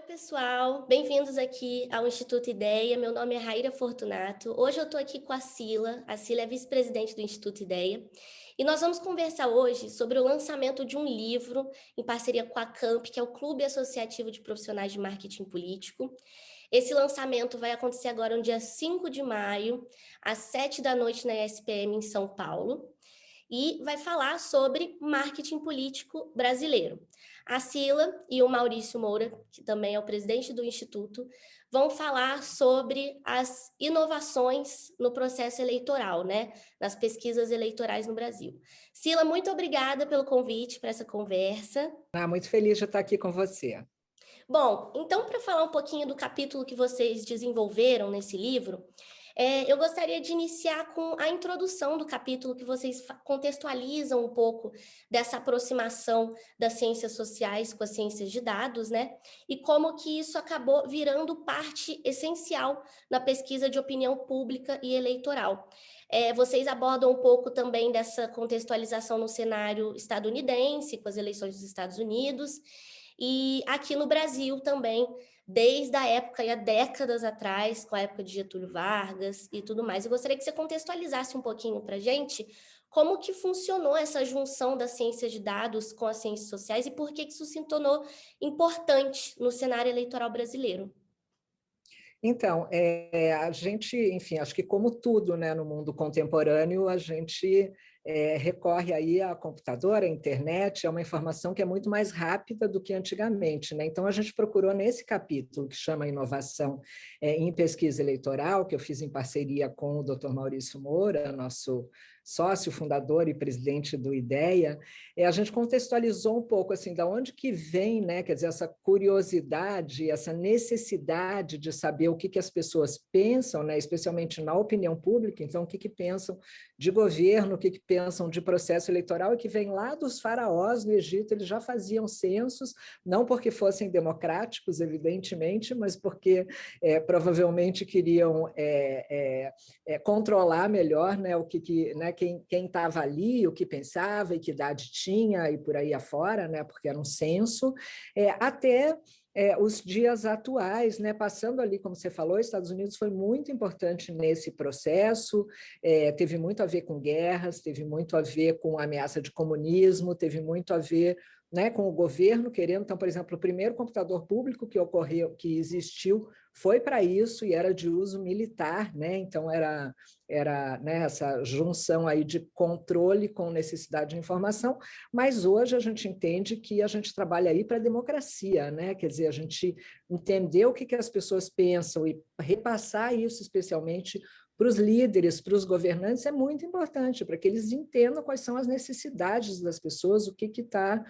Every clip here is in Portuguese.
Pessoal, bem-vindos aqui ao Instituto Ideia. Meu nome é Raíra Fortunato. Hoje eu estou aqui com a Cila. A Cila é vice-presidente do Instituto Ideia. E nós vamos conversar hoje sobre o lançamento de um livro em parceria com a CAMP, que é o Clube Associativo de Profissionais de Marketing Político. Esse lançamento vai acontecer agora no dia 5 de maio, às 7 da noite na ESPM em São Paulo. E vai falar sobre marketing político brasileiro. A Cila e o Maurício Moura, que também é o presidente do Instituto, vão falar sobre as inovações no processo eleitoral, né? Nas pesquisas eleitorais no Brasil. Cila, muito obrigada pelo convite para essa conversa. Muito feliz de estar aqui com você. Bom, então, para falar um pouquinho do capítulo que vocês desenvolveram nesse livro, eu gostaria de iniciar com a introdução do capítulo, que vocês contextualizam um pouco dessa aproximação das ciências sociais com as ciências de dados, né? E como que isso acabou virando parte essencial na pesquisa de opinião pública e eleitoral. Vocês abordam um pouco também dessa contextualização no cenário estadunidense, com as eleições dos Estados Unidos, e aqui no Brasil também, desde a época e há décadas atrás, com a época de Getúlio Vargas e tudo mais. Eu gostaria que você contextualizasse um pouquinho para a gente como que funcionou essa junção das ciências de dados com as ciências sociais e por que isso se tornou importante no cenário eleitoral brasileiro. Então, a gente, enfim, acho que como tudo, né, no mundo contemporâneo, a gente recorre aí a computador, à internet, é uma informação que é muito mais rápida do que antigamente, né? Então, a gente procurou nesse capítulo, que chama Inovação em Pesquisa Eleitoral, que eu fiz em parceria com o Dr. Maurício Moura, nosso sócio, fundador e presidente do IDEA, a gente contextualizou um pouco assim, da onde que vem, né, quer dizer, essa curiosidade, essa necessidade de saber o que as pessoas pensam, né, especialmente na opinião pública, então o que pensam de governo, o que pensam de processo eleitoral, e que vem lá dos faraós no Egito. Eles já faziam censos, não porque fossem democráticos, evidentemente, mas porque provavelmente queriam controlar melhor, né, né, quem estava ali, o que pensava e que idade tinha, e por aí afora, né, porque era um censo, até os dias atuais, né, passando ali, como você falou, Estados Unidos foi muito importante nesse processo, teve muito a ver com guerras, teve muito a ver com a ameaça de comunismo, teve muito a ver, né, com o governo querendo. Então, por exemplo, o primeiro computador público que existiu foi para isso e era de uso militar, né? Então era né, essa junção aí de controle com necessidade de informação, mas hoje a gente entende que a gente trabalha aí para a democracia, né? Quer dizer, a gente entender o que as pessoas pensam e repassar isso especialmente para os líderes, para os governantes, é muito importante, para que eles entendam quais são as necessidades das pessoas, o que está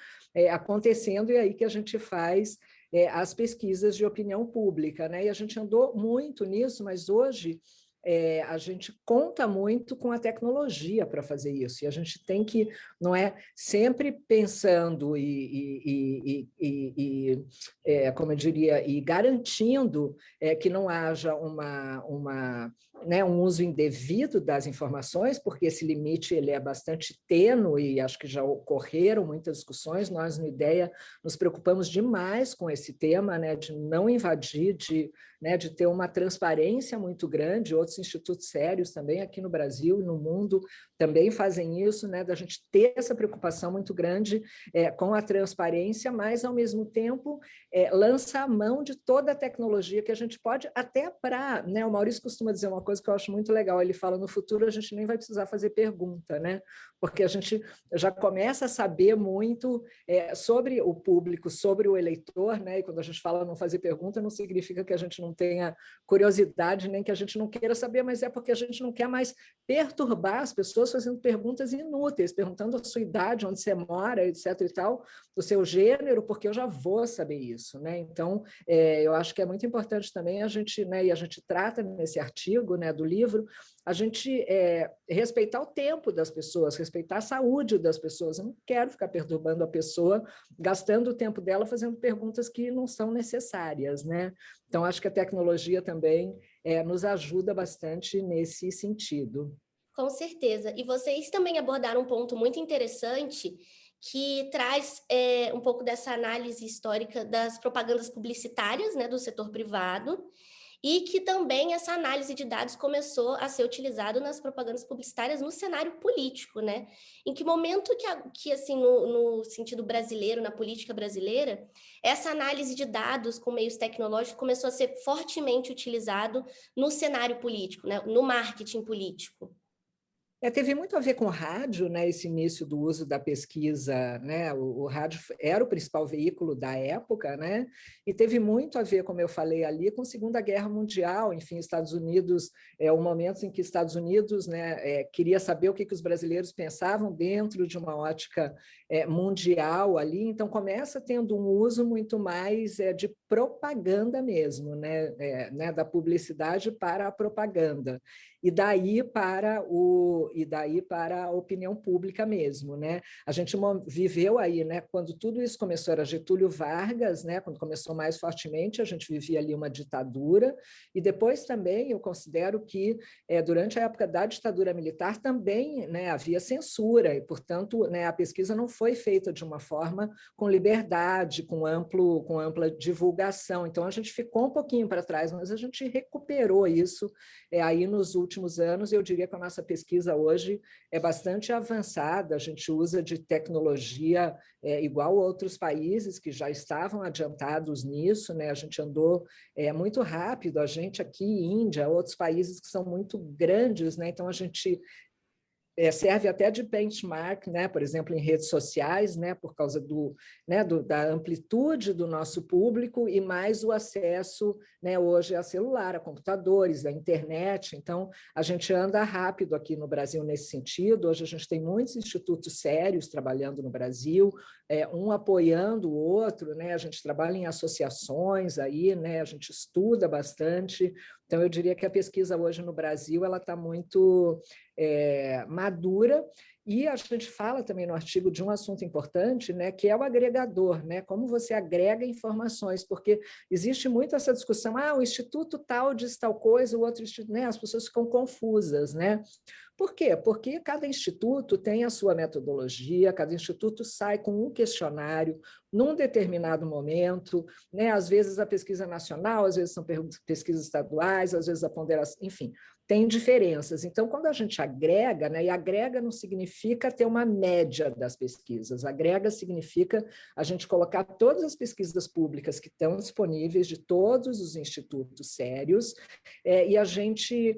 acontecendo, e aí que a gente faz as pesquisas de opinião pública, né? E a gente andou muito nisso, mas hoje a gente conta muito com a tecnologia para fazer isso, e a gente tem que, não é, sempre pensando como eu diria, e garantindo que não haja né, um uso indevido das informações, porque esse limite ele é bastante tênue, e acho que já ocorreram muitas discussões. Nós, no IDEA, nos preocupamos demais com esse tema, né, de não invadir, né, de ter uma transparência muito grande. Outros institutos sérios também aqui no Brasil e no mundo também fazem isso, né, da gente ter essa preocupação muito grande com a transparência, mas, ao mesmo tempo, lança a mão de toda a tecnologia que a gente pode, até para, né, o Maurício costuma dizer uma coisa que eu acho muito legal, ele fala: no futuro a gente nem vai precisar fazer pergunta, né, porque a gente já começa a saber muito sobre o público, sobre o eleitor, né, e quando a gente fala não fazer pergunta, não significa que a gente não tenha curiosidade, nem que a gente não queira saber, mas é porque a gente não quer mais perturbar as pessoas fazendo perguntas inúteis, perguntando a sua idade, onde você mora, etc. e tal, do seu gênero, porque eu já vou saber isso, né? Então, eu acho que é muito importante também a gente, né, e a gente trata nesse artigo, né, do livro, a gente respeitar o tempo das pessoas, respeitar a saúde das pessoas. Eu não quero ficar perturbando a pessoa, gastando o tempo dela fazendo perguntas que não são necessárias, né? Então, acho que a tecnologia também nos ajuda bastante nesse sentido. Com certeza. E vocês também abordaram um ponto muito interessante, que traz um pouco dessa análise histórica das propagandas publicitárias, né, do setor privado, e que também essa análise de dados começou a ser utilizado nas propagandas publicitárias no cenário político, né? Em que momento que assim, no sentido brasileiro, na política brasileira, essa análise de dados com meios tecnológicos começou a ser fortemente utilizado no cenário político, né? No marketing político. Teve muito a ver com o rádio, né, esse início do uso da pesquisa, né, o rádio era o principal veículo da época, né, e teve muito a ver, como eu falei ali, com a Segunda Guerra Mundial, enfim, Estados Unidos, o momento em que Estados Unidos, né, queria saber o que os brasileiros pensavam dentro de uma ótica mundial ali, então começa tendo um uso muito mais de propaganda mesmo, né, da publicidade para a propaganda. E daí para a opinião pública mesmo, né? A gente viveu aí, né? Quando tudo isso começou, era Getúlio Vargas, né? Quando começou mais fortemente, a gente vivia ali uma ditadura, e depois também eu considero que durante a época da ditadura militar também, né, havia censura, e, portanto, né, a pesquisa não foi feita de uma forma com liberdade, com ampla divulgação. Então, a gente ficou um pouquinho para trás, mas a gente recuperou isso aí nos últimos anos. Eu diria que a nossa pesquisa hoje é bastante avançada, a gente usa de tecnologia igual a outros países que já estavam adiantados nisso, né? A gente andou muito rápido, a gente aqui, Índia, outros países que são muito grandes, né? Então a gente serve até de benchmark, né? Por exemplo, em redes sociais, né? Por causa da amplitude do nosso público e mais o acesso, né? Hoje a celular, a computadores, a internet. Então, a gente anda rápido aqui no Brasil nesse sentido. Hoje a gente tem muitos institutos sérios trabalhando no Brasil, um apoiando o outro, né? A gente trabalha em associações aí, né? A gente estuda bastante. Então, eu diria que a pesquisa hoje no Brasil ela está muito madura, e a gente fala também no artigo de um assunto importante, né, que é o agregador, né, como você agrega informações, porque existe muito essa discussão, o instituto tal diz tal coisa, o outro instituto, né, as pessoas ficam confusas, né? Por quê? Porque cada instituto tem a sua metodologia, cada instituto sai com um questionário num determinado momento, né? Às vezes a pesquisa nacional, às vezes são pesquisas estaduais, às vezes a ponderação, enfim, tem diferenças. Então, quando a gente agrega, né, e agrega não significa ter uma média das pesquisas, agrega significa a gente colocar todas as pesquisas públicas que estão disponíveis de todos os institutos sérios, e a gente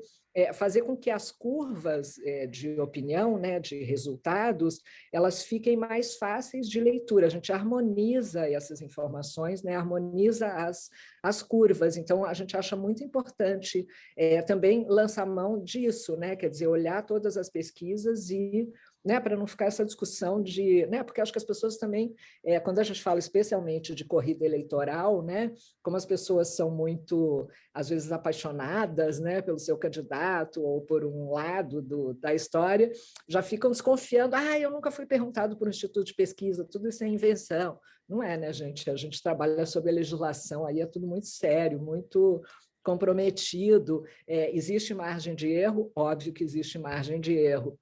fazer com que as curvas de opinião, né, de resultados, elas fiquem mais fáceis de leitura. A gente harmoniza essas informações, né, harmoniza as curvas. Então, a gente acha muito importante também lançar mão disso, né, quer dizer, olhar todas as pesquisas e, né, para não ficar essa discussão de, né, porque acho que as pessoas também, quando a gente fala especialmente de corrida eleitoral, né, como as pessoas são muito, às vezes, apaixonadas, né, pelo seu candidato ou por um lado da história, já ficam desconfiando, eu nunca fui perguntado por um instituto de pesquisa, tudo isso é invenção. Não é, né, gente? A gente trabalha sobre a legislação, aí é tudo muito sério, muito comprometido, existe margem de erro? Óbvio que existe margem de erro.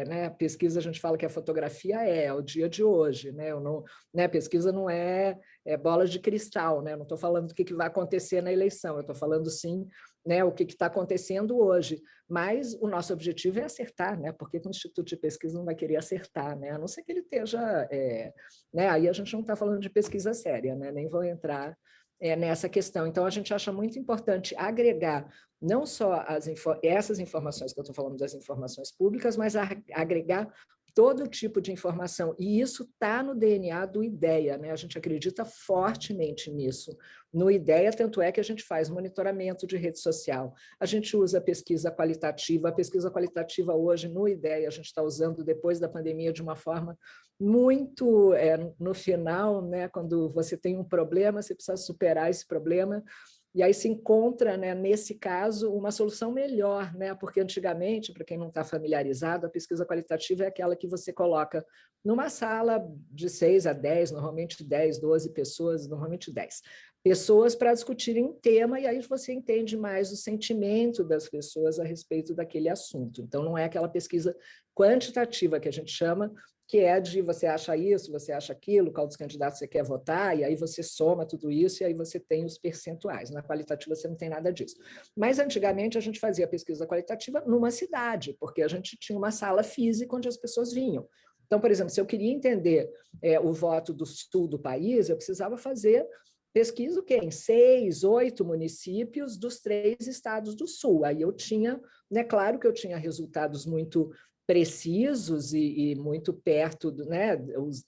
Né? Pesquisa, a gente fala que a fotografia é o dia de hoje, né? Pesquisa não é bola de cristal, né? Eu não estou falando do que vai acontecer na eleição, eu estou falando, sim, né, o que está acontecendo hoje, mas o nosso objetivo é acertar, né? Porque o Instituto de Pesquisa não vai querer acertar, né? A não ser que ele esteja... né? Aí a gente não está falando de pesquisa séria, né? Nem vou entrar nessa questão. Então, a gente acha muito importante agregar não só essas informações que eu estou falando das informações públicas, mas agregar todo tipo de informação. E isso está no DNA do IDEA, né? A gente acredita fortemente nisso. No IDEA, tanto é que a gente faz monitoramento de rede social, a gente usa pesquisa qualitativa. A pesquisa qualitativa hoje no IDEA, a gente está usando depois da pandemia de uma forma muito no final, né? Quando você tem um problema, você precisa superar esse problema, e aí se encontra, né, nesse caso, uma solução melhor, né? Porque antigamente, para quem não está familiarizado, a pesquisa qualitativa é aquela que você coloca numa sala de 6 a 10, normalmente 10, 12 pessoas, normalmente 10 pessoas para discutirem um tema, e aí você entende mais o sentimento das pessoas a respeito daquele assunto. Então, não é aquela pesquisa quantitativa que a gente chama, que é de você acha isso, você acha aquilo, qual dos candidatos você quer votar, e aí você soma tudo isso e aí você tem os percentuais. Na qualitativa você não tem nada disso. Mas antigamente a gente fazia pesquisa qualitativa numa cidade, porque a gente tinha uma sala física onde as pessoas vinham. Então, por exemplo, se eu queria entender o voto do sul do país, eu precisava fazer pesquisa em 6, 8 municípios dos 3 estados do sul. Aí eu tinha, né, claro que eu tinha resultados muito precisos e muito perto, né,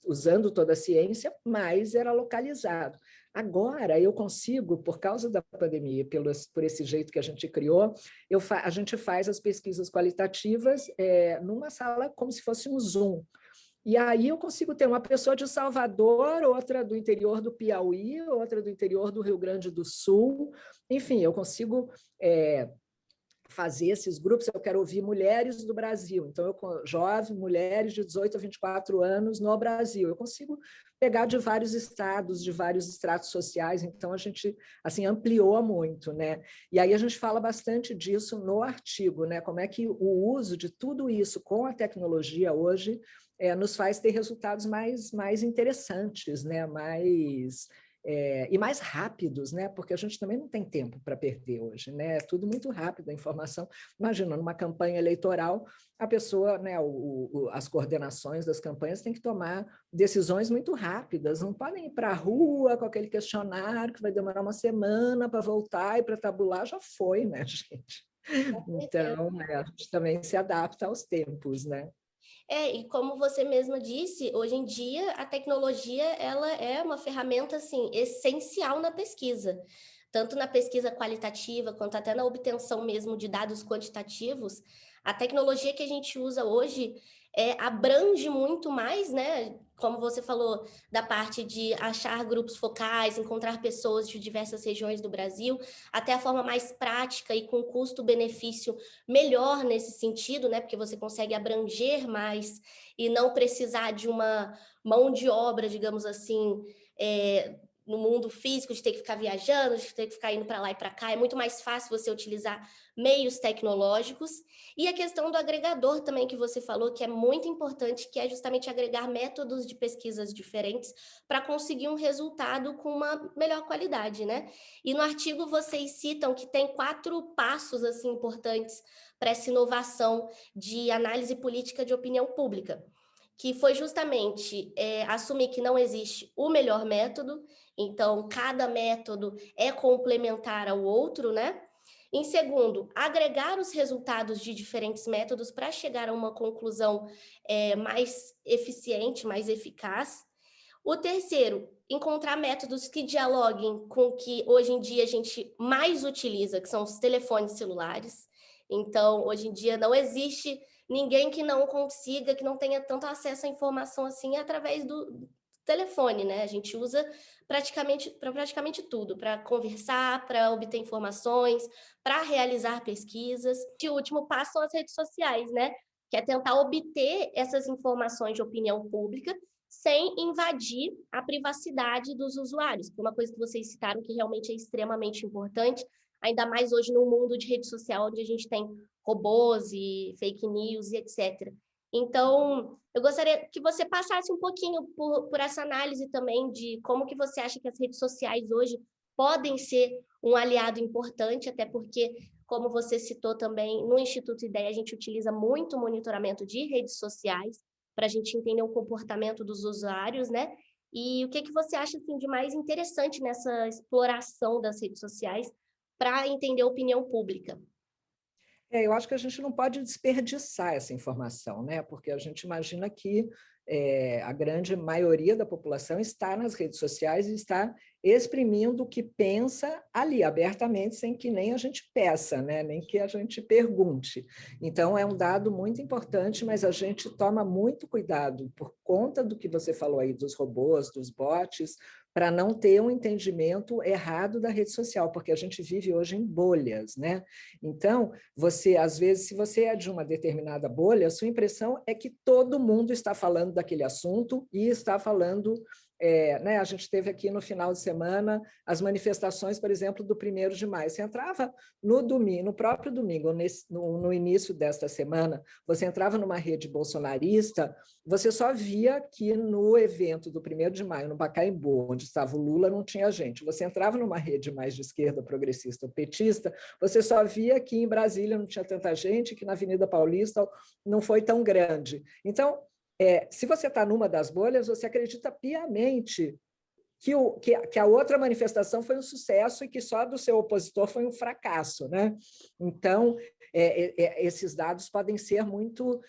usando toda a ciência, mas era localizado. Agora, eu consigo, por causa da pandemia, por esse jeito que a gente criou, a gente faz as pesquisas qualitativas numa sala como se fosse um Zoom. E aí eu consigo ter uma pessoa de Salvador, outra do interior do Piauí, outra do interior do Rio Grande do Sul. Enfim, eu consigo fazer esses grupos. Eu quero ouvir mulheres do Brasil, então jovens, mulheres de 18 a 24 anos no Brasil. Eu consigo pegar de vários estados, de vários estratos sociais, então a gente assim ampliou muito, né? E aí a gente fala bastante disso no artigo, né? Como é que o uso de tudo isso com a tecnologia hoje nos faz ter resultados mais interessantes, né? E mais rápidos, né? Porque a gente também não tem tempo para perder hoje, né? É tudo muito rápido, a informação. Imagina, numa campanha eleitoral, a pessoa, né, as coordenações das campanhas têm que tomar decisões muito rápidas, não podem ir para a rua com aquele questionário que vai demorar uma semana para voltar e para tabular, já foi, né, gente? Então, a gente também se adapta aos tempos, né? E como você mesma disse, hoje em dia a tecnologia ela é uma ferramenta assim essencial na pesquisa, tanto na pesquisa qualitativa quanto até na obtenção mesmo de dados quantitativos. A tecnologia que a gente usa hoje abrange muito mais, né? Como você falou, da parte de achar grupos focais, encontrar pessoas de diversas regiões do Brasil, até a forma mais prática e com custo-benefício melhor nesse sentido, né? Porque você consegue abranger mais e não precisar de uma mão de obra, digamos assim, no mundo físico, de ter que ficar viajando, de ter que ficar indo para lá e para cá. É muito mais fácil você utilizar meios tecnológicos. E a questão do agregador também que você falou, que é muito importante, que é justamente agregar métodos de pesquisas diferentes para conseguir um resultado com uma melhor qualidade, né? E no artigo vocês citam que tem 4 passos assim importantes para essa inovação de análise política de opinião pública, que foi justamente assumir que não existe o melhor método, então cada método é complementar ao outro, né? Em segundo, agregar os resultados de diferentes métodos para chegar a uma conclusão mais eficiente, mais eficaz. O terceiro, encontrar métodos que dialoguem com o que hoje em dia a gente mais utiliza, que são os telefones celulares. Então, hoje em dia não existe ninguém que não consiga, que não tenha tanto acesso à informação assim através do telefone, né? A gente usa praticamente tudo, para conversar, para obter informações, para realizar pesquisas. E o último passo são as redes sociais, né? Que é tentar obter essas informações de opinião pública sem invadir a privacidade dos usuários, que é uma coisa que vocês citaram que realmente é extremamente importante, ainda mais hoje no mundo de rede social, onde a gente tem robôs e fake news e etc. Então, eu gostaria que você passasse um pouquinho por essa análise também de como que você acha que as redes sociais hoje podem ser um aliado importante, até porque, como você citou também, no Instituto Ideia, a gente utiliza muito monitoramento de redes sociais para a gente entender o comportamento dos usuários, né? E o que você acha assim, de mais interessante nessa exploração das redes sociais para entender a opinião pública? Eu acho que a gente não pode desperdiçar essa informação, né? Porque a gente imagina que a grande maioria da população está nas redes sociais e está exprimindo o que pensa ali, abertamente, sem que nem a gente peça, né? Nem que a gente pergunte. Então, é um dado muito importante, mas a gente toma muito cuidado por conta do que você falou aí, dos robôs, dos bots, para não ter um entendimento errado da rede social, porque a gente vive hoje em bolhas, né? Então, às vezes, se você é de uma determinada bolha, a sua impressão é que todo mundo está falando daquele assunto e está falando né, a gente teve aqui no final de semana as manifestações, por exemplo, do 1º de maio. Você entrava no domingo, no próprio domingo, no início desta semana, você entrava numa rede bolsonarista, você só via que no evento do 1º de maio, no Pacaembu, onde estava o Lula, não tinha gente. Você entrava numa rede mais de esquerda, progressista, petista, você só via que em Brasília não tinha tanta gente, que na Avenida Paulista não foi tão grande. Então, se você está numa das bolhas, você acredita piamente que a outra manifestação foi um sucesso e que só do seu opositor foi um fracasso, né? Então, esses dados podem ser muito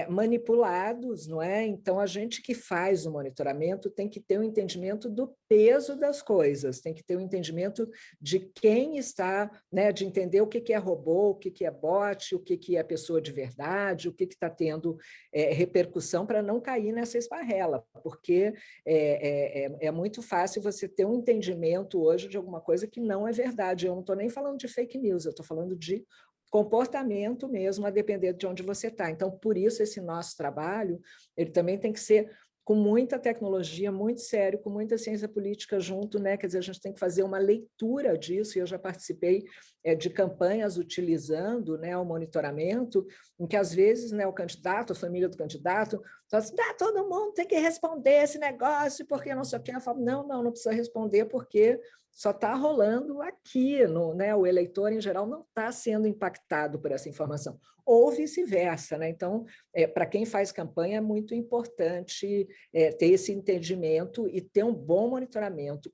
manipulados, não é? Então, a gente que faz o monitoramento tem que ter um entendimento do peso das coisas, tem que ter um entendimento de quem está, né? De entender o que é robô, o que é bot, o que é pessoa de verdade, o que está tendo repercussão para não cair nessa esparrela, porque é muito fácil você ter um entendimento hoje de alguma coisa que não é verdade. Eu não estou nem falando de fake news, eu estou falando de comportamento mesmo, a depender de onde você está. Então, por isso, esse nosso trabalho, ele também tem que ser com muita tecnologia, muito sério, com muita ciência política junto, né? Quer dizer, a gente tem que fazer uma leitura disso, e eu já participei de campanhas utilizando, né, o monitoramento, em que, às vezes, né, o candidato, a família do candidato, fala assim, todo mundo tem que responder esse negócio, porque não sei o que. Eu falo, não precisa responder, porque só está rolando aqui, né? O eleitor, em geral, não está sendo impactado por essa informação, ou vice-versa, né? Então, para quem faz campanha, é muito importante ter esse entendimento e ter um bom monitoramento,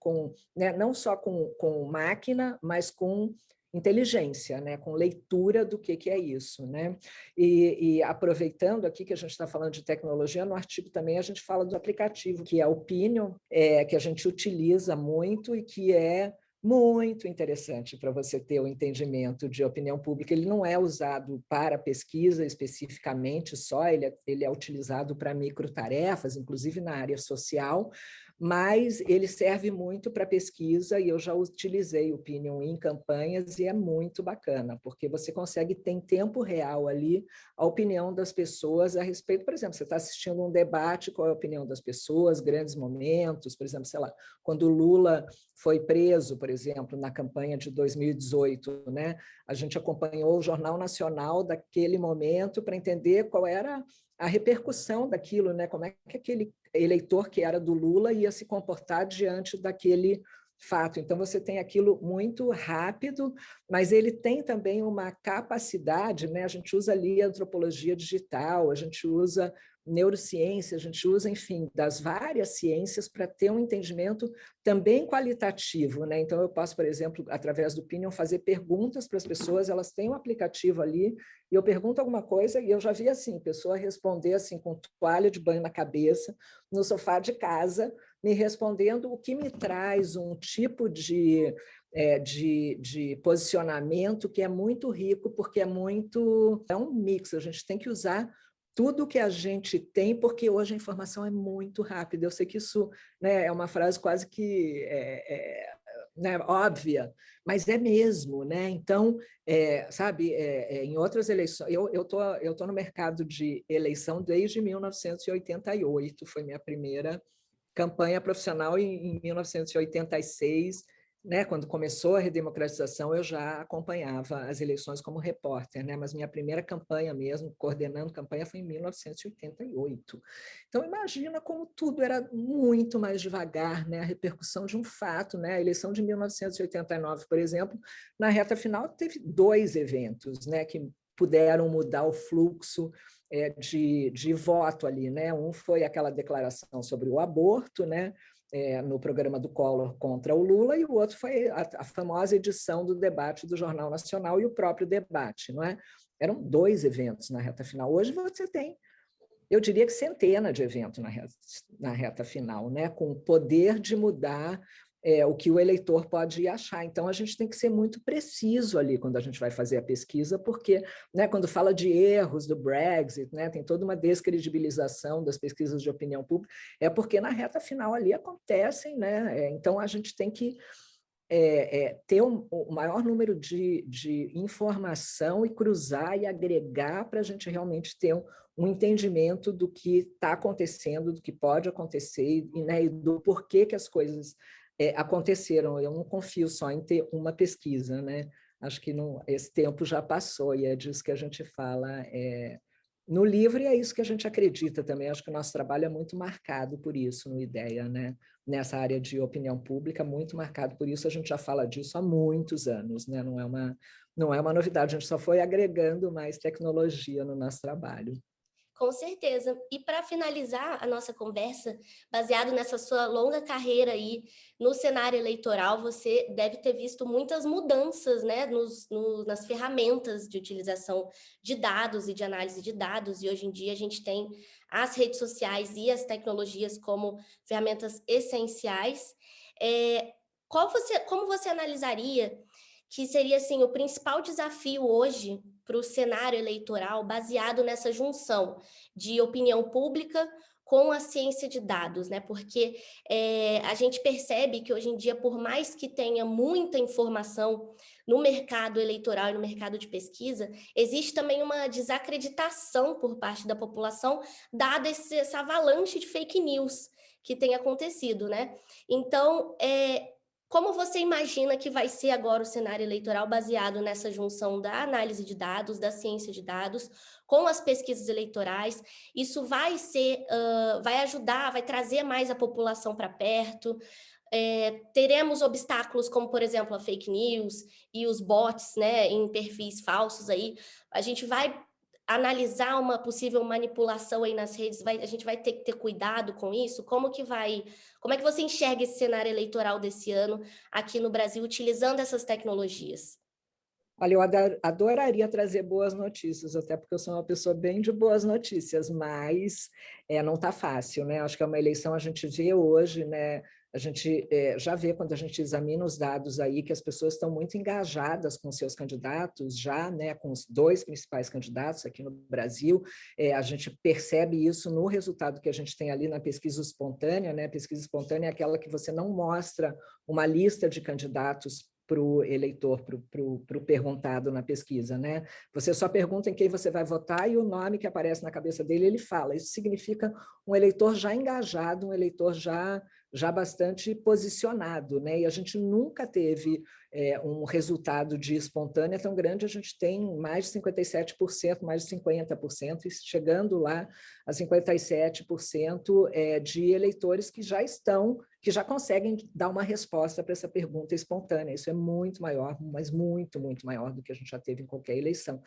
né, não só com máquina, mas com inteligência, né, com leitura do que é isso, né? E aproveitando aqui que a gente está falando de tecnologia, no artigo também a gente fala do aplicativo, que é o Opinion, que a gente utiliza muito e que é muito interessante para você ter o entendimento de opinião pública. Ele não é usado para pesquisa especificamente só, ele é utilizado para microtarefas, inclusive na área social, mas ele serve muito para pesquisa e eu já utilizei o Opinion em campanhas e é muito bacana, porque você consegue ter em tempo real ali a opinião das pessoas a respeito, por exemplo, você está assistindo um debate, qual é a opinião das pessoas, grandes momentos, por exemplo, sei lá, quando o Lula foi preso, por exemplo, na campanha de 2018, né? A gente acompanhou o Jornal Nacional daquele momento para entender qual era a repercussão daquilo, né? Como é que aquele eleitor que era do Lula ia se comportar diante daquele fato. Então, você tem aquilo muito rápido, mas ele tem também uma capacidade, né? A gente usa ali a antropologia digital, a gente usa neurociência, a gente usa, enfim, das várias ciências para ter um entendimento também qualitativo, né? Então, eu posso, por exemplo, através do Opinion, fazer perguntas para as pessoas, elas têm um aplicativo ali, e eu pergunto alguma coisa, e eu já vi assim, pessoa responder assim, com toalha de banho na cabeça, no sofá de casa, me respondendo o que me traz um tipo de posicionamento que é muito rico, porque é um mix, a gente tem que usar tudo que a gente tem, porque hoje a informação é muito rápida. Eu sei que isso, né, é uma frase quase que né, óbvia, mas é mesmo, né? Então, sabe, em outras eleições, eu tô no mercado de eleição desde 1988, foi minha primeira campanha profissional em 1986, né, quando começou a redemocratização, eu já acompanhava as eleições como repórter, né, mas minha primeira campanha mesmo, coordenando campanha, foi em 1988. Então, imagina como tudo era muito mais devagar, né, a repercussão de um fato, né, a eleição de 1989, por exemplo, na reta final teve 2 eventos, né, que puderam mudar o fluxo de voto ali, né? Um foi aquela declaração sobre o aborto, né? No programa do Collor contra o Lula, e o outro foi a famosa edição do debate do Jornal Nacional e o próprio debate, não é? Eram 2 eventos na reta final. Hoje você tem, eu diria que centena de eventos na reta final, né? Com o poder de mudar o que o eleitor pode achar. Então, a gente tem que ser muito preciso ali quando a gente vai fazer a pesquisa, porque, né, quando fala de erros do Brexit, né, tem toda uma descredibilização das pesquisas de opinião pública, é porque na reta final ali acontecem, né? Então, a gente tem que ter o maior número de informação e cruzar e agregar para a gente realmente ter um entendimento do que está acontecendo, do que pode acontecer, né, e do porquê que as coisas aconteceram. Eu não confio só em ter uma pesquisa, né? Acho que não, esse tempo já passou e é disso que a gente fala no livro, e é isso que a gente acredita também. Acho que o nosso trabalho é muito marcado por isso no IDEA, né? Nessa área de opinião pública, muito marcado por isso. A gente já fala disso há muitos anos, né? Não é uma novidade, a gente só foi agregando mais tecnologia no nosso trabalho. Com certeza. E para finalizar a nossa conversa, baseado nessa sua longa carreira aí no cenário eleitoral, você deve ter visto muitas mudanças, né, nas ferramentas de utilização de dados e de análise de dados, e hoje em dia a gente tem as redes sociais e as tecnologias como ferramentas essenciais. Como você analisaria que seria assim o principal desafio hoje para o cenário eleitoral baseado nessa junção de opinião pública com a ciência de dados, né? Porque a gente percebe que hoje em dia, por mais que tenha muita informação no mercado eleitoral e no mercado de pesquisa, existe também uma desacreditação por parte da população, dada essa avalanche de fake news que tem acontecido, né? Então, como você imagina que vai ser agora o cenário eleitoral baseado nessa junção da análise de dados, da ciência de dados, com as pesquisas eleitorais? Isso vai vai ajudar, vai trazer mais a população para perto? Teremos obstáculos como, por exemplo, a fake news e os bots, né, em perfis falsos aí. A gente vai analisar uma possível manipulação aí nas redes, a gente vai ter que ter cuidado com isso? Como é que você enxerga esse cenário eleitoral desse ano aqui no Brasil, utilizando essas tecnologias? Olha, eu adoraria trazer boas notícias, até porque eu sou uma pessoa bem de boas notícias, mas não está fácil, né? Acho que é uma eleição, a gente vê hoje, né? A gente já vê quando a gente examina os dados aí que as pessoas estão muito engajadas com seus candidatos, já, né? Com os dois principais candidatos aqui no Brasil. A gente percebe isso no resultado que a gente tem ali na pesquisa espontânea, né? A pesquisa espontânea é aquela que você não mostra uma lista de candidatos para o eleitor, para o perguntado na pesquisa, né? Você só pergunta em quem você vai votar e o nome que aparece na cabeça dele, ele fala. Isso significa um eleitor já engajado, um eleitor já bastante posicionado, né? E a gente nunca teve um resultado de espontânea tão grande, a gente tem mais de 57%, mais de 50%, e chegando lá a 57% de eleitores que já conseguem dar uma resposta para essa pergunta espontânea. Isso é muito maior, mas muito, muito maior do que a gente já teve em qualquer eleição.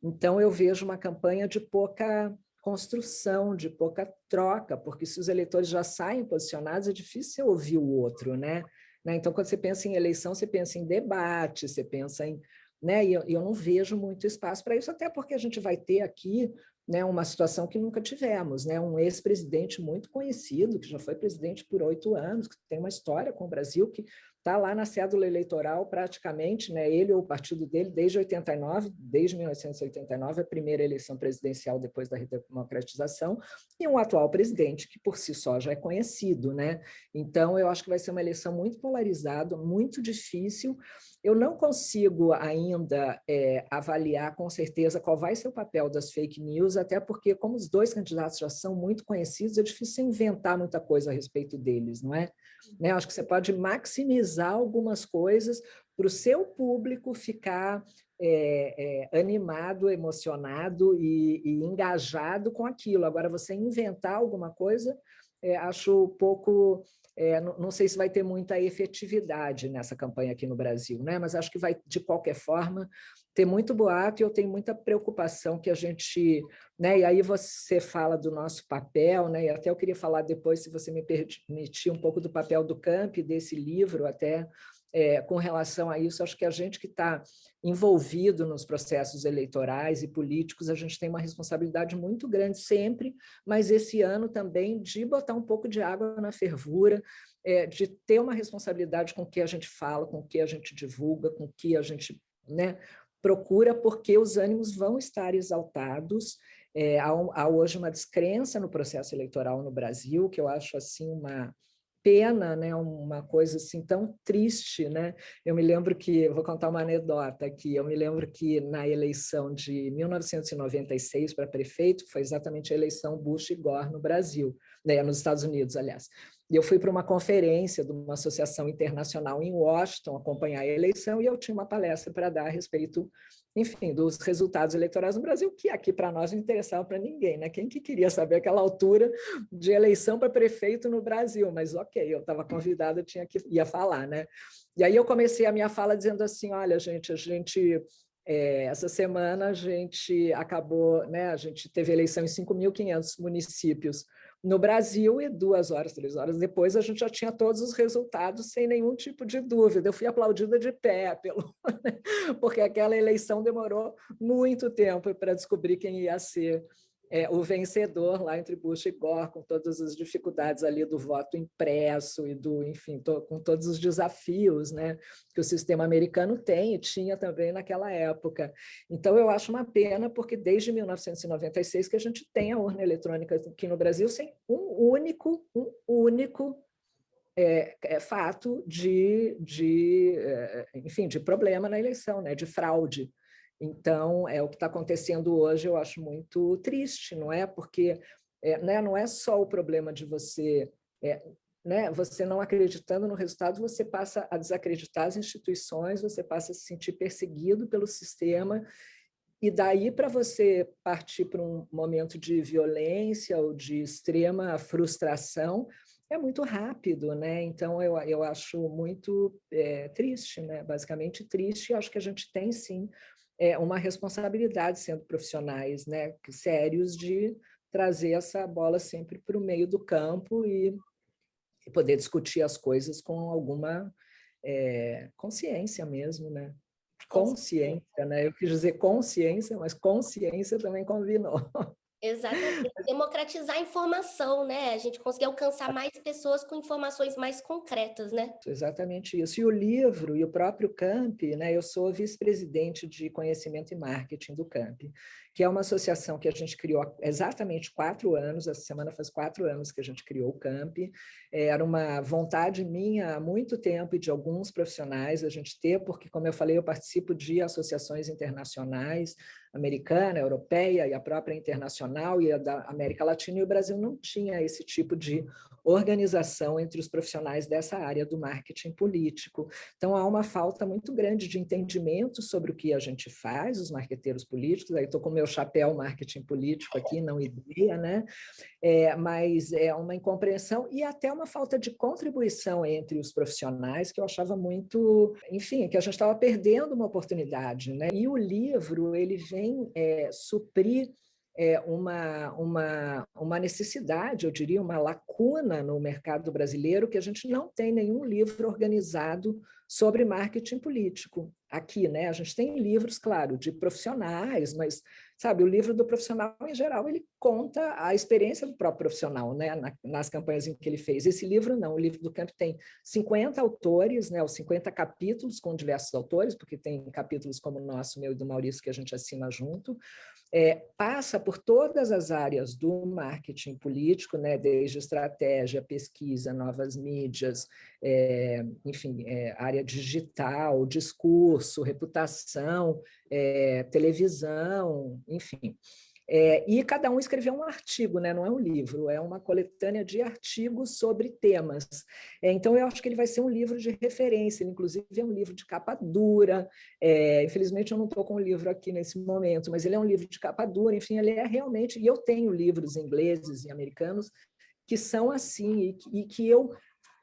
Então, eu vejo uma campanha de pouca construção, de pouca troca, porque se os eleitores já saem posicionados, é difícil ouvir o outro, né? Então, quando você pensa em eleição, você pensa em debate, você pensa em... né? E eu não vejo muito espaço para isso, até porque a gente vai ter aqui, né, uma situação que nunca tivemos, né? Um ex-presidente muito conhecido, que já foi presidente por 8 anos, que tem uma história com o Brasil, que está lá na cédula eleitoral praticamente, né? Ele ou o partido dele, desde 89, desde 1989, a primeira eleição presidencial depois da redemocratização, e um atual presidente que por si só já é conhecido, né? Então, eu acho que vai ser uma eleição muito polarizada, muito difícil. Eu não consigo ainda avaliar com certeza qual vai ser o papel das fake news, até porque, como os dois candidatos já são muito conhecidos, é difícil inventar muita coisa a respeito deles, não é? Né? Acho que você pode maximizar algumas coisas para o seu público ficar animado, emocionado e engajado com aquilo. Agora, você inventar alguma coisa, acho pouco... não sei se vai ter muita efetividade nessa campanha aqui no Brasil, né? Mas acho que vai, de qualquer forma, ter muito boato, e eu tenho muita preocupação que a gente... né? E aí você fala do nosso papel, né? E até eu queria falar depois, se você me permitir, um pouco do papel do Camp, desse livro, até com relação a isso. Acho que a gente que está envolvido nos processos eleitorais e políticos, a gente tem uma responsabilidade muito grande sempre, mas esse ano também de botar um pouco de água na fervura, de ter uma responsabilidade com o que a gente fala, com o que a gente divulga, com o que a gente, né, procura, porque os ânimos vão estar exaltados. Há hoje uma descrença no processo eleitoral no Brasil, que eu acho assim pena, né, uma coisa assim tão triste, né? Eu me lembro que, vou contar uma anedota aqui, eu me lembro que na eleição de 1996 para prefeito, foi exatamente a eleição Bush e Gore no Brasil, né, nos Estados Unidos, aliás. E eu fui para uma conferência de uma associação internacional em Washington acompanhar a eleição e eu tinha uma palestra para dar a respeito, enfim, dos resultados eleitorais no Brasil, que aqui para nós não interessava para ninguém, né? Quem que queria saber aquela altura de eleição para prefeito no Brasil? Mas ok, eu estava convidada, ia falar, né? E aí eu comecei a minha fala dizendo assim, olha, gente, essa semana a gente acabou, né? A gente teve eleição em 5.500 municípios no Brasil e 2 horas, 3 horas depois a gente já tinha todos os resultados sem nenhum tipo de dúvida. Eu fui aplaudida de pé, porque aquela eleição demorou muito tempo para descobrir quem ia ser o vencedor lá entre Bush e Gore, com todas as dificuldades ali do voto impresso e enfim, com todos os desafios, né, que o sistema americano tem e tinha também naquela época. Então, eu acho uma pena, porque desde 1996 que a gente tem a urna eletrônica aqui no Brasil sem um único fato enfim, de problema na eleição, né, de fraude. Então, o que está acontecendo hoje eu acho muito triste, não é? Porque né, não é só o problema de você, né, você não acreditando no resultado, você passa a desacreditar as instituições, você passa a se sentir perseguido pelo sistema, e daí para você partir para um momento de violência ou de extrema frustração, é muito rápido, né? Então, eu acho muito triste, né? Basicamente triste, e acho que a gente tem, sim, uma responsabilidade, sendo profissionais, né, sérios, de trazer essa bola sempre para o meio do campo e poder discutir as coisas com alguma consciência mesmo, né? Consciência, né? Eu quis dizer consciência, mas consciência também combinou. Exatamente. Democratizar a informação, né? A gente conseguir alcançar mais pessoas com informações mais concretas, né? Exatamente isso. E o livro e o próprio CAMP, né? Eu sou vice-presidente de conhecimento e marketing do CAMP, que é uma associação que a gente criou há exatamente 4 anos. Essa semana faz 4 anos que a gente criou o CAMP. Era uma vontade minha há muito tempo e de alguns profissionais a gente ter, porque, como eu falei, eu participo de associações internacionais, americana, europeia e a própria internacional e a da América Latina, e o Brasil não tinha esse tipo de organização entre os profissionais dessa área do marketing político. Então, há uma falta muito grande de entendimento sobre o que a gente faz, os marqueteiros políticos. Aí estou com o meu chapéu marketing político aqui, não ideia, né? Mas é uma incompreensão e até uma falta de contribuição entre os profissionais, que eu achava muito, enfim, que a gente estava perdendo uma oportunidade, né? E o livro, ele vem suprir uma necessidade, eu diria, uma lacuna no mercado brasileiro, que a gente não tem nenhum livro organizado sobre marketing político aqui, né? A gente tem livros, claro, de profissionais, mas, sabe, o livro do profissional, em geral, ele conta a experiência do próprio profissional, né? Nas campanhas em que ele fez. Esse livro não, o livro do CAMP tem 50 autores, né? Os 50 capítulos com diversos autores, porque tem capítulos como o nosso, meu e do Maurício, que a gente assina junto, passa por todas as áreas do marketing político, né, desde estratégia, pesquisa, novas mídias, enfim, área digital, discurso, reputação, televisão, enfim. E cada um escreveu um artigo, né? Não é um livro, é uma coletânea de artigos sobre temas. Então, eu acho que ele vai ser um livro de referência, ele, inclusive é um livro de capa dura. Infelizmente, eu não estou com o livro aqui nesse momento, mas ele é um livro de capa dura, enfim, ele é realmente... E eu tenho livros ingleses e americanos que são assim, e que eu...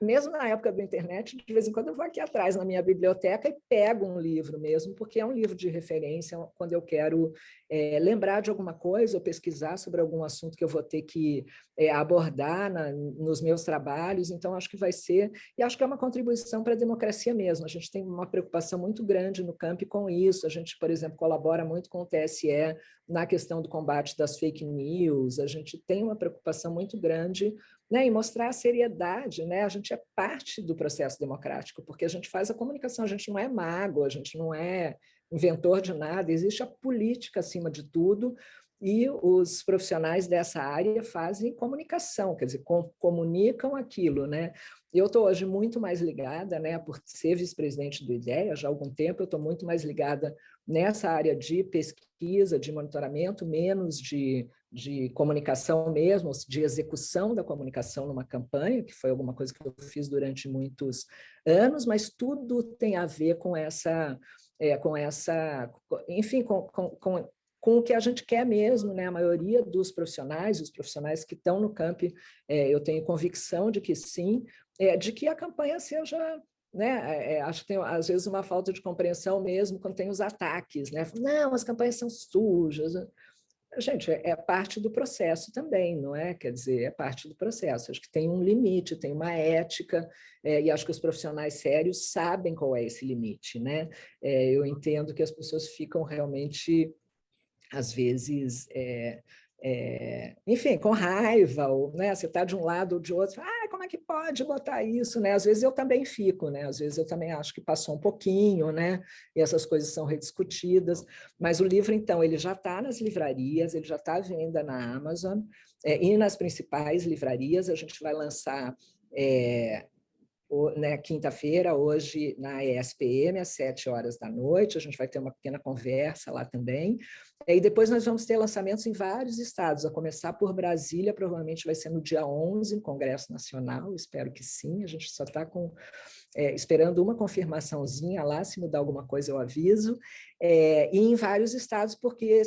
Mesmo na época da internet, de vez em quando eu vou aqui atrás na minha biblioteca e pego um livro mesmo, porque é um livro de referência quando eu quero lembrar de alguma coisa ou pesquisar sobre algum assunto que eu vou ter que abordar nos meus trabalhos. Então, acho que vai ser, e acho que é uma contribuição para a democracia mesmo. A gente tem uma preocupação muito grande no campo com isso. A gente, por exemplo, colabora muito com o TSE na questão do combate das fake news. A gente tem uma preocupação muito grande, né, e mostrar a seriedade, né? A gente é parte do processo democrático, porque a gente faz a comunicação, a gente não é mago, a gente não é inventor de nada, existe a política acima de tudo, e os profissionais dessa área fazem comunicação, quer dizer, comunicam aquilo, né? Eu estou hoje muito mais ligada, né, por ser vice-presidente do IDEA, já há algum tempo eu estou muito mais ligada nessa área de pesquisa, de monitoramento, menos de comunicação mesmo, de execução da comunicação numa campanha, que foi alguma coisa que eu fiz durante muitos anos, mas tudo tem a ver com enfim, com o que a gente quer mesmo, né? A maioria dos profissionais, os profissionais que estão no camp, eu tenho convicção de que sim, de que a campanha seja, né? Acho que tem, às vezes, uma falta de compreensão mesmo quando tem os ataques, né? Não, as campanhas são sujas. Gente, é parte do processo também, não é? Quer dizer, é parte do processo. Acho que tem um limite, tem uma ética, e acho que os profissionais sérios sabem qual é esse limite, né? Eu entendo que as pessoas ficam realmente, às vezes, enfim, com raiva, ou, né, você está de um lado ou de outro, como é que pode botar isso, né? Às vezes eu também fico, né? Às vezes eu também acho que passou um pouquinho, né? E essas coisas são rediscutidas, mas o livro, então, ele já está nas livrarias, ele já está à venda na Amazon, e nas principais livrarias. A gente vai lançar né, quinta-feira, hoje, na ESPM, às 7h da noite, a gente vai ter uma pequena conversa lá também, e depois nós vamos ter lançamentos em vários estados, a começar por Brasília, provavelmente vai ser no dia 11, em Congresso Nacional, espero que sim, a gente só está esperando uma confirmaçãozinha lá, se mudar alguma coisa eu aviso, e em vários estados, porque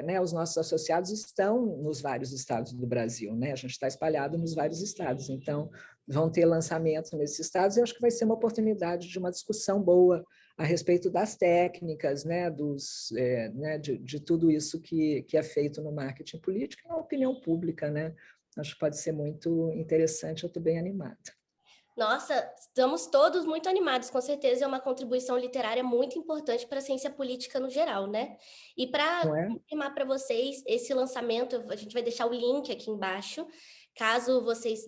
né, os nossos associados estão nos vários estados do Brasil, né? A gente está espalhado nos vários estados, então vão ter lançamentos nesses estados, e eu acho que vai ser uma oportunidade de uma discussão boa a respeito das técnicas, né, né, de tudo isso que é feito no marketing político e na opinião pública, né? Acho que pode ser muito interessante, eu estou bem animada. Nossa, estamos todos muito animados, com certeza é uma contribuição literária muito importante para a ciência política no geral, né? E para confirmar para vocês, esse lançamento, a gente vai deixar o link aqui embaixo, caso vocês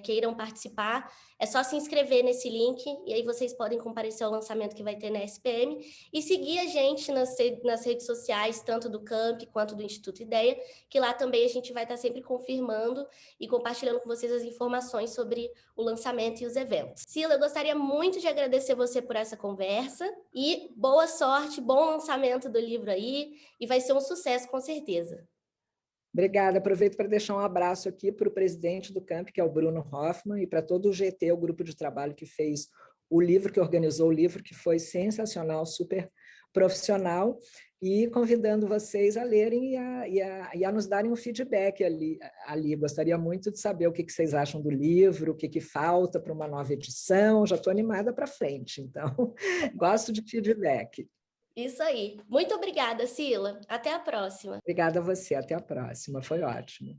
queiram participar, é só se inscrever nesse link, e aí vocês podem comparecer ao lançamento que vai ter na SPM, e seguir a gente nas redes sociais, tanto do Camp quanto do Instituto Ideia, que lá também a gente vai estar sempre confirmando e compartilhando com vocês as informações sobre o lançamento e os eventos. Sila, eu gostaria muito de agradecer você por essa conversa, e boa sorte, bom lançamento do livro aí, e vai ser um sucesso com certeza. Obrigada, aproveito para deixar um abraço aqui para o presidente do Camp, que é o Bruno Hoffman, e para todo o GT, o grupo de trabalho que fez o livro, que organizou o livro, que foi sensacional, super profissional, e convidando vocês a lerem e a nos darem um feedback ali. Gostaria muito de saber o que vocês acham do livro, o que falta para uma nova edição. Já estou animada para frente, então gosto de feedback. Isso aí. Muito obrigada, Sila. Até a próxima. Obrigada a você. Até a próxima. Foi ótimo.